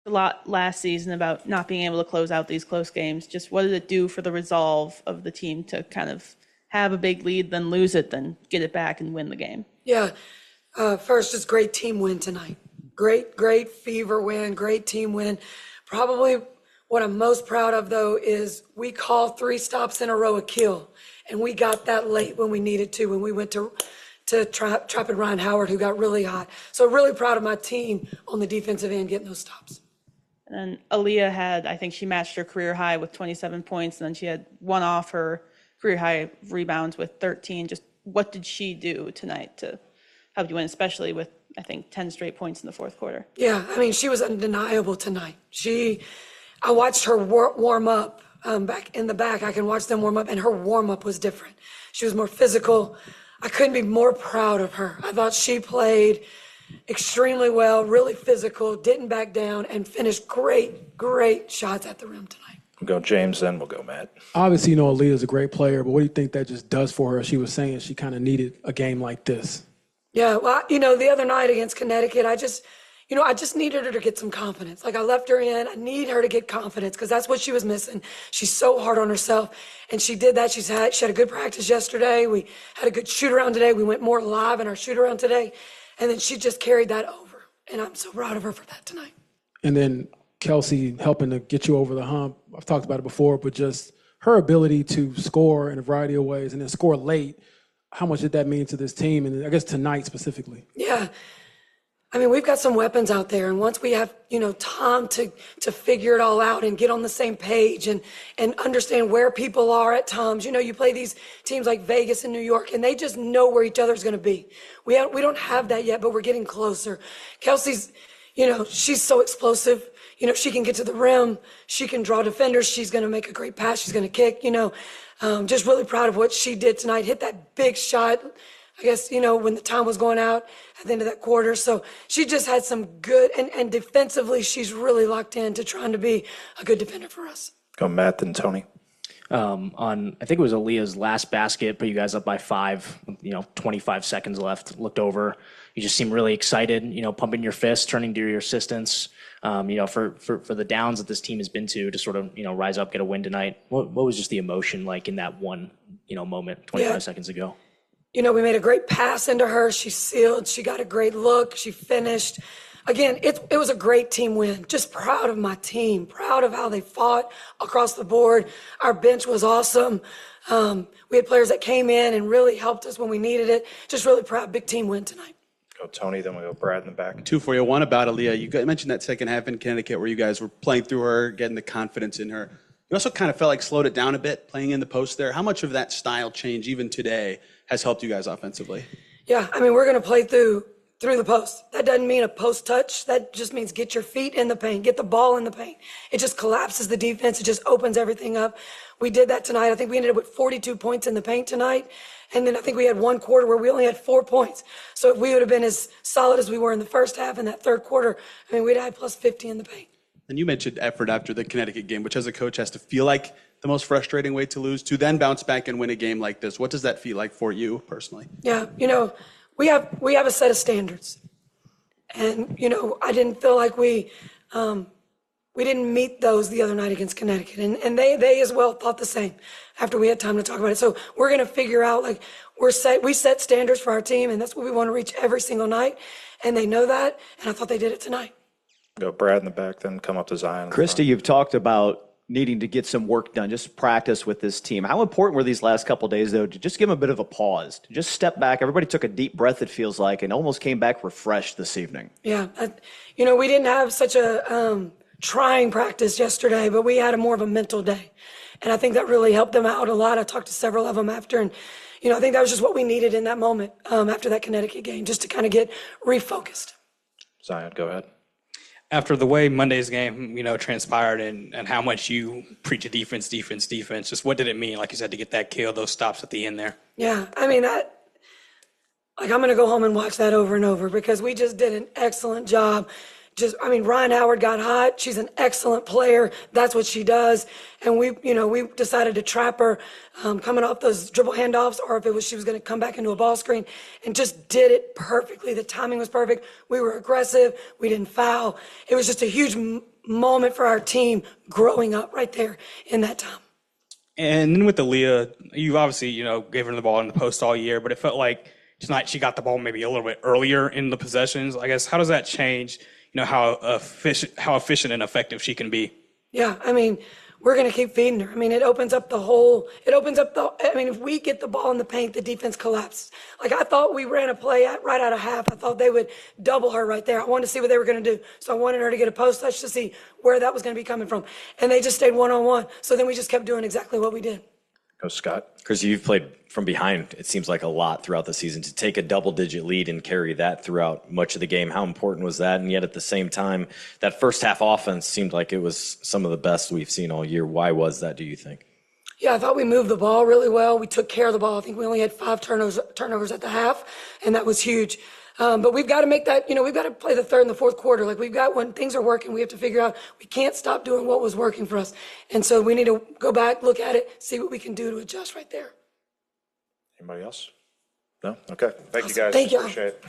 a lot last season about not being able to close out these close games. Just what did it do for the resolve of the team to kind of have a big lead, then lose it, then get it back and win the game? Yeah. First, just great team win tonight. Great fever win, great team win. Probably what I'm most proud of, though, is we called 3 stops in a row a kill, and we got that late when we needed to, when we went to trapping Ryan Howard, who got really hot. So really proud of my team on the defensive end getting those stops. And then Aliyah had, I think she matched her career high with 27 points, and then she had one off her career high rebounds with 13. Just what did she do tonight to help you win, especially with, I think, 10 straight points in the fourth quarter? Yeah, I mean, she was undeniable tonight. I watched her warm up back in the back. I can watch them warm up, and her warm up was different. She was more physical. I couldn't be more proud of her. I thought she played extremely well, really physical, didn't back down, and finished great shots at the rim tonight. We'll go James, then we'll go Matt. Obviously, Aliyah's a great player, but what do you think that just does for her? She was saying she kind of needed a game like this. Yeah, well, the other night against Connecticut, I just needed her to get some confidence. Like, I left her in. I need her to get confidence because that's what she was missing. She's so hard on herself, and she did that. She had a good practice yesterday. We had a good shoot-around today. We went more live in our shoot-around today, and then she just carried that over, and I'm so proud of her for that tonight. And then Kelsey helping to get you over the hump. I've talked about it before, but just her ability to score in a variety of ways and then score late, how much did that mean to this team, and I guess tonight specifically? Yeah. I mean, we've got some weapons out there, and once we have, time to figure it all out and get on the same page and understand where people are at times. You play these teams like Vegas and New York, and they just know where each other's going to be. We don't have that yet, but we're getting closer. Kelsey's, she's so explosive. She can get to the rim. She can draw defenders. She's going to make a great pass. She's going to kick, just really proud of what she did tonight. Hit that big shot, I guess, when the time was going out at the end of that quarter. So she just had some good, and defensively, she's really locked in to trying to be a good defender for us. Go Matt, then Tony. I think it was Aliyah's last basket, put you guys up by 5, 25 seconds left, looked over. You just seemed really excited, pumping your fist, turning to your assistants, for the downs that this team has been to sort of, rise up, get a win tonight. What was just the emotion like in that one, moment 25 seconds ago? We made a great pass into her. She sealed. She got a great look. She finished. Again, it was a great team win. Just proud of my team, proud of how they fought across the board. Our bench was awesome. We had players that came in and really helped us when we needed it. Just really proud. Big team win tonight. Go Tony, then we'll go Brad in the back. 2 for you. One about Aliyah. You mentioned that second half in Connecticut where you guys were playing through her, getting the confidence in her. You also kind of felt like slowed it down a bit, playing in the post there. How much of that style change, even today, has helped you guys offensively? Yeah, I mean, we're going to play through the post. That doesn't mean a post touch. That just means get your feet in the paint, get the ball in the paint. It just collapses the defense. It just opens everything up. We did that tonight. I think we ended up with 42 points in the paint tonight. And then I think we had one quarter where we only had 4 points. So if we would have been as solid as we were in the first half in that third quarter, I mean, we'd have had plus 50 in the paint. And you mentioned effort after the Connecticut game, which as a coach has to feel like the most frustrating way to lose, to then bounce back and win a game like this. What does that feel like for you personally? Yeah, we have a set of standards. And, I didn't feel like we didn't meet those the other night against Connecticut. And they as well thought the same after we had time to talk about it. So we're going to figure out, we set standards for our team, and that's what we want to reach every single night. And they know that, and I thought they did it tonight. Go Brad in the back, then come up to Zion. Christie, you've talked about needing to get some work done, just practice with this team. How important were these last couple of days, though, to just give them a bit of a pause, to just step back? Everybody took a deep breath, it feels like, and almost came back refreshed this evening. Yeah. We didn't have such a trying practice yesterday, but we had more of a mental day. And I think that really helped them out a lot. I talked to several of them after, and, I think that was just what we needed in that moment after that Connecticut game, just to kind of get refocused. Zion, go ahead. After the way Monday's game, transpired and how much you preach defense, just what did it mean, like you said, to get that kill, those stops at the end there? Yeah, I mean, I'm going to go home and watch that over and over because we just did an excellent job. Ryan Howard got hot. She's an excellent player. That's what she does. And we decided to trap her coming off those dribble handoffs, or if she was going to come back into a ball screen, and just did it perfectly. The timing was perfect. We were aggressive. We didn't foul. It was just a huge moment for our team growing up right there in that time. And then with Aliyah, you've obviously, given her the ball in the post all year, but it felt like tonight she got the ball maybe a little bit earlier in the possessions. I guess, how does that change, how efficient and effective she can be? Yeah, I mean, we're going to keep feeding her. I mean, if we get the ball in the paint, the defense collapses. Like, I thought we ran a play right out of half. I thought they would double her right there. I wanted to see what they were going to do. So I wanted her to get a post touch to see where that was going to be coming from. And they just stayed one-on-one. So then we just kept doing exactly what we did. Go Scott. Christie, you've played from behind, it seems like a lot throughout the season. To take a double-digit lead and carry that throughout much of the game, how important was that? And yet at the same time, that first half offense seemed like it was some of the best we've seen all year. Why was that, do you think? Yeah, I thought we moved the ball really well. We took care of the ball. I think we only had 5 turnovers at the half, and that was huge. But we've got to make that, we've got to play the third and the fourth quarter. Like, when things are working, we have to figure out we can't stop doing what was working for us. And so we need to go back, look at it, see what we can do to adjust right there. Anybody else? No? Okay. Thank you, guys. Thank you. Appreciate it.